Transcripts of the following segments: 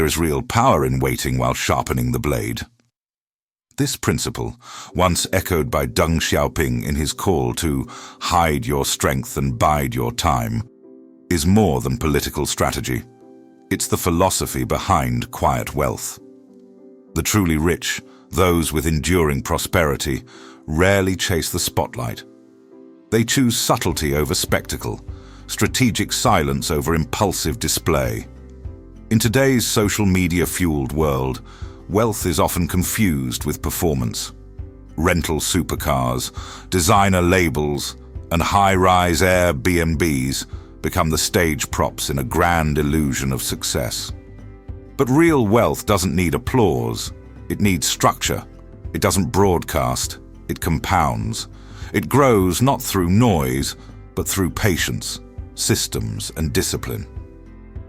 There is real power in waiting while sharpening the blade. This principle, once echoed by Deng Xiaoping in his call to hide your strength and bide your time, is more than political strategy. It's the philosophy behind quiet wealth. The truly rich, those with enduring prosperity, rarely chase the spotlight. They choose subtlety over spectacle, strategic silence over impulsive display. In today's social media-fueled world, wealth is often confused with performance. Rental supercars, designer labels, and high-rise Airbnbs become the stage props in a grand illusion of success. But real wealth doesn't need applause. It needs structure. It doesn't broadcast. It compounds. It grows not through noise, but through patience, systems, and discipline.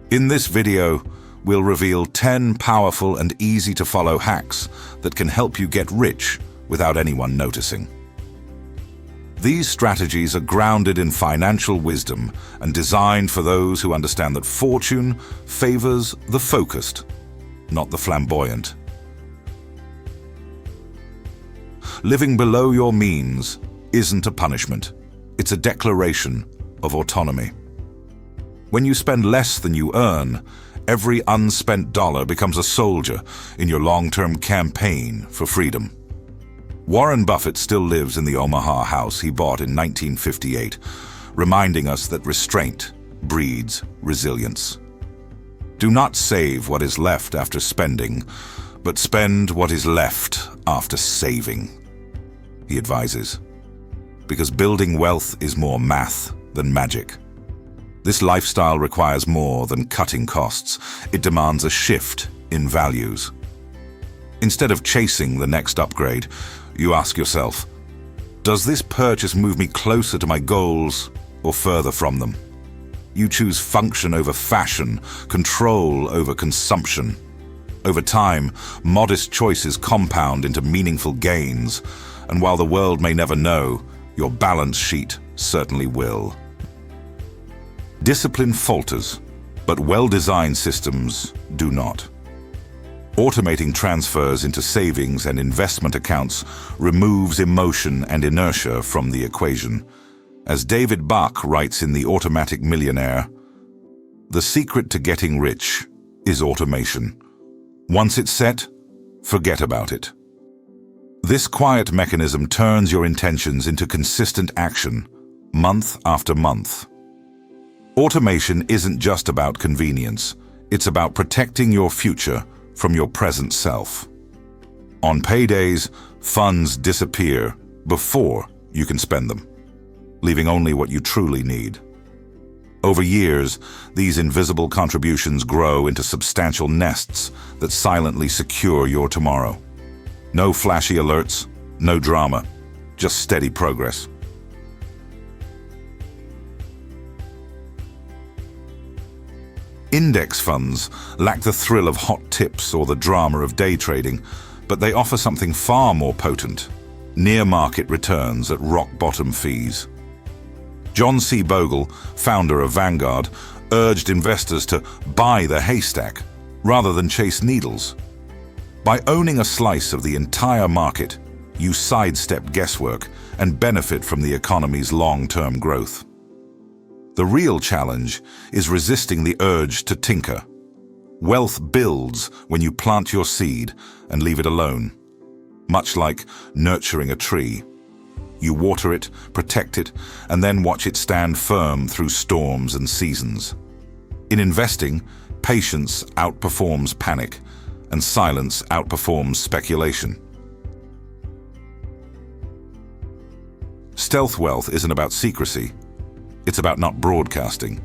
In this video, we'll reveal 10 powerful and easy-to-follow hacks that can help you get rich without anyone noticing. These strategies are grounded in financial wisdom and designed for those who understand that fortune favors the focused, not the flamboyant. Living below your means isn't a punishment. It's a declaration of autonomy. When you spend less than you earn, every unspent dollar becomes a soldier in your long-term campaign for freedom. Warren Buffett still lives in the Omaha house he bought in 1958, reminding us that restraint breeds resilience. Do not save what is left after spending, but spend what is left after saving, he advises. Because building wealth is more math than magic. This lifestyle requires more than cutting costs. It demands a shift in values. Instead of chasing the next upgrade, you ask yourself, does this purchase move me closer to my goals or further from them? You choose function over fashion, control over consumption. Over time, modest choices compound into meaningful gains, and while the world may never know, your balance sheet certainly will. Discipline falters, but well-designed systems do not. Automating transfers into savings and investment accounts removes emotion and inertia from the equation. As David Bach writes in The Automatic Millionaire, the secret to getting rich is automation. Once it's set, forget about it. This quiet mechanism turns your intentions into consistent action, month after month. Automation isn't just about convenience. It's about protecting your future from your present self. On paydays, funds disappear before you can spend them, leaving only what you truly need. Over years, these invisible contributions grow into substantial nests that silently secure your tomorrow. No flashy alerts, no drama, just steady progress. Index funds lack the thrill of hot tips or the drama of day trading, but they offer something far more potent: near-market returns at rock-bottom fees. John C. Bogle, founder of Vanguard, urged investors to buy the haystack rather than chase needles. By owning a slice of the entire market, you sidestep guesswork and benefit from the economy's long-term growth. The real challenge is resisting the urge to tinker. Wealth builds when you plant your seed and leave it alone. Much like nurturing a tree. You water it, protect it, and then watch it stand firm through storms and seasons. In investing, patience outperforms panic, and silence outperforms speculation. Stealth wealth isn't about secrecy. It's about not broadcasting.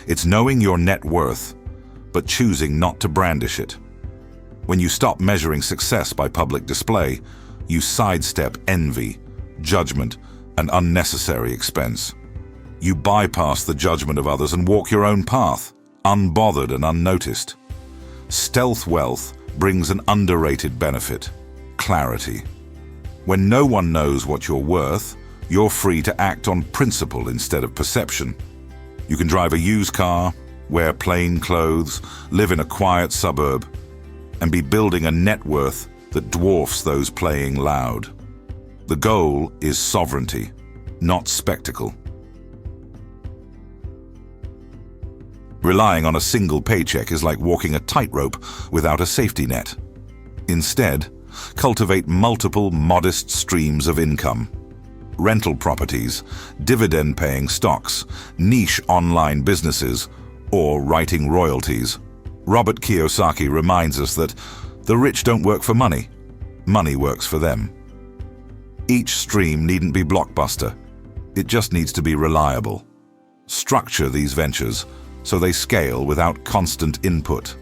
It's knowing your net worth, but choosing not to brandish it. When you stop measuring success by public display, you sidestep envy, judgment, and unnecessary expense. You bypass the judgment of others and walk your own path, unbothered and unnoticed. Stealth wealth brings an underrated benefit: clarity. When no one knows what you're worth, you're free to act on principle instead of perception. You can drive a used car, wear plain clothes, live in a quiet suburb, and be building a net worth that dwarfs those playing loud. The goal is sovereignty, not spectacle. Relying on a single paycheck is like walking a tightrope without a safety net. Instead, cultivate multiple modest streams of income. Rental properties, dividend-paying stocks, niche online businesses, or writing royalties. Robert Kiyosaki reminds us that the rich don't work for money. Money works for them. Each stream needn't be blockbuster. It just needs to be reliable. Structure these ventures so they scale without constant input.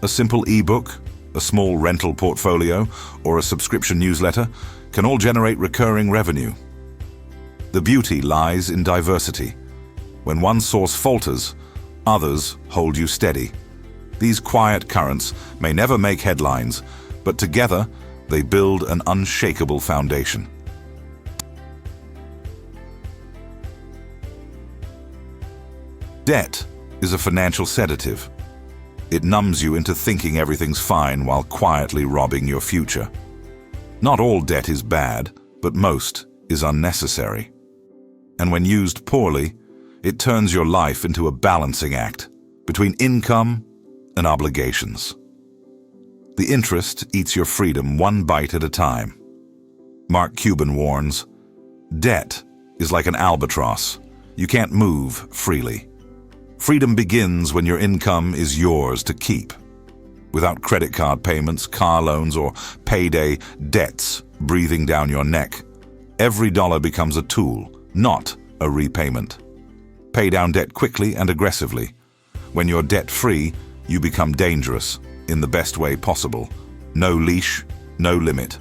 A simple ebook, a small rental portfolio, or a subscription newsletter can all generate recurring revenue. The beauty lies in diversity. When one source falters, others hold you steady. These quiet currents may never make headlines, but together they build an unshakable foundation. Debt is a financial sedative. It numbs you into thinking everything's fine while quietly robbing your future. Not all debt is bad, but most is unnecessary. And when used poorly, it turns your life into a balancing act between income and obligations. The interest eats your freedom one bite at a time. Mark Cuban warns, "Debt is like an albatross. You can't move freely." Freedom begins when your income is yours to keep. Without credit card payments, car loans, or payday debts breathing down your neck, every dollar becomes a tool, not a repayment. Pay down debt quickly and aggressively. When you're debt-free, you become dangerous in the best way possible. No leash, no limit.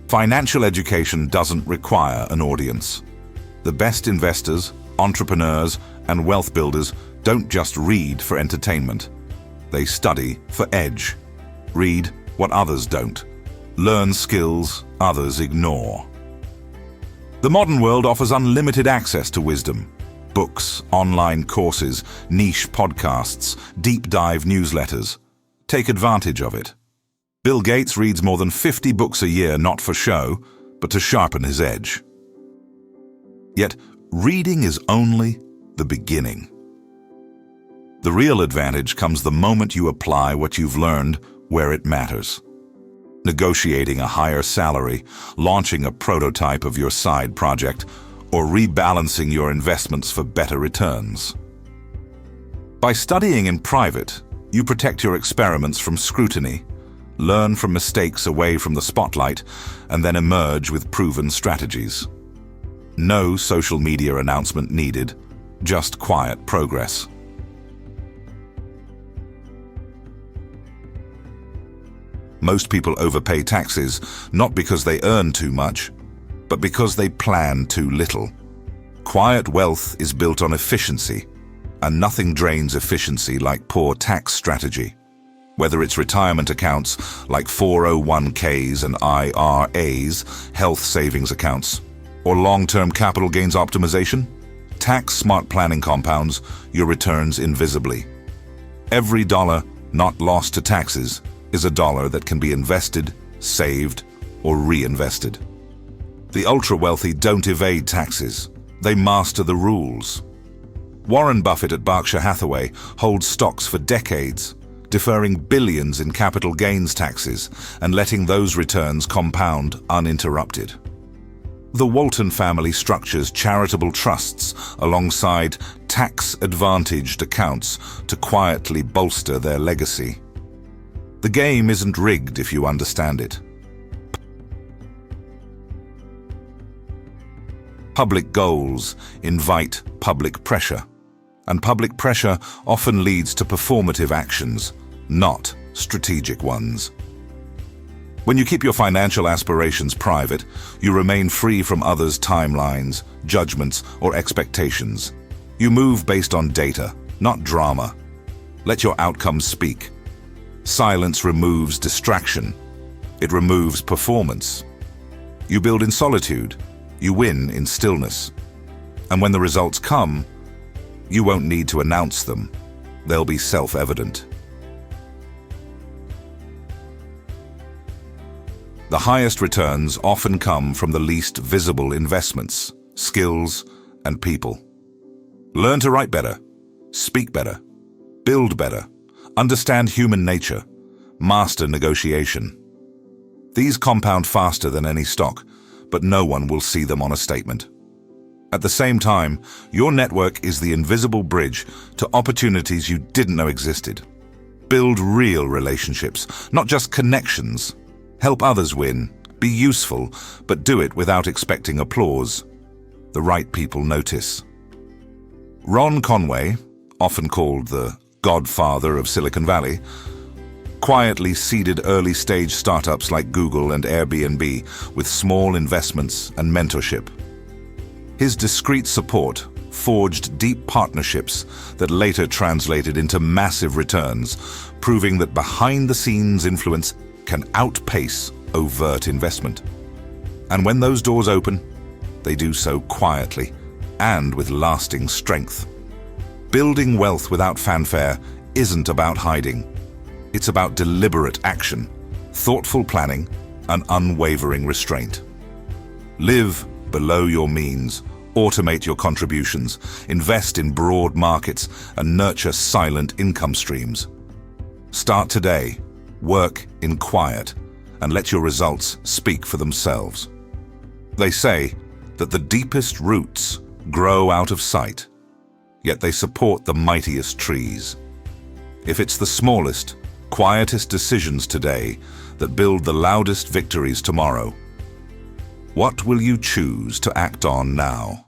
Financial education doesn't require an audience. The best investors, entrepreneurs, and wealth builders don't just read for entertainment. They study for edge. Read what others don't. Learn skills others ignore. The modern world offers unlimited access to wisdom. Books, online courses, niche podcasts, deep dive newsletters. Take advantage of it. Bill Gates reads more than 50 books a year, not for show, but to sharpen his edge. Yet, reading is only the beginning. The real advantage comes the moment you apply what you've learned where it matters. Negotiating a higher salary, launching a prototype of your side project, or rebalancing your investments for better returns. By studying in private, you protect your experiments from scrutiny, learn from mistakes away from the spotlight, and then emerge with proven strategies. No social media announcement needed, just quiet progress. Most people overpay taxes not because they earn too much, but because they plan too little. Quiet wealth is built on efficiency, and nothing drains efficiency like poor tax strategy. Whether it's retirement accounts like 401ks and IRAs, health savings accounts, or long-term capital gains optimization, tax-smart planning compounds your returns invisibly. Every dollar not lost to taxes is a dollar that can be invested, saved, or reinvested. The ultra-wealthy don't evade taxes. They master the rules. Warren Buffett at Berkshire Hathaway holds stocks for decades, deferring billions in capital gains taxes and letting those returns compound uninterrupted. The Walton family structures charitable trusts alongside tax-advantaged accounts to quietly bolster their legacy. The game isn't rigged if you understand it. Public goals invite public pressure, and public pressure often leads to performative actions, not strategic ones. When you keep your financial aspirations private, you remain free from others' timelines, judgments, or expectations. You move based on data, not drama. Let your outcomes speak. Silence removes distraction. It removes performance. You build in solitude. You win in stillness. And when the results come, you won't need to announce them. They'll be self-evident. The highest returns often come from the least visible investments, skills, and people. Learn to write better, speak better, build better, understand human nature, master negotiation. These compound faster than any stock, but no one will see them on a statement. At the same time, your network is the invisible bridge to opportunities you didn't know existed. Build real relationships, not just connections. Help others win. Be useful, but do it without expecting applause. The right people notice. Ron Conway, often called the godfather of Silicon Valley, quietly seeded early-stage startups like Google and Airbnb with small investments and mentorship. His discreet support forged deep partnerships that later translated into massive returns, proving that behind-the-scenes influence can outpace overt investment. And when those doors open, they do so quietly and with lasting strength. Building wealth without fanfare isn't about hiding. It's about deliberate action, thoughtful planning, and unwavering restraint. Live below your means, automate your contributions, invest in broad markets, and nurture silent income streams. Start today, work in quiet, and let your results speak for themselves. They say that the deepest roots grow out of sight, yet they support the mightiest trees. If it's the smallest, quietest decisions today that build the loudest victories tomorrow, what will you choose to act on now?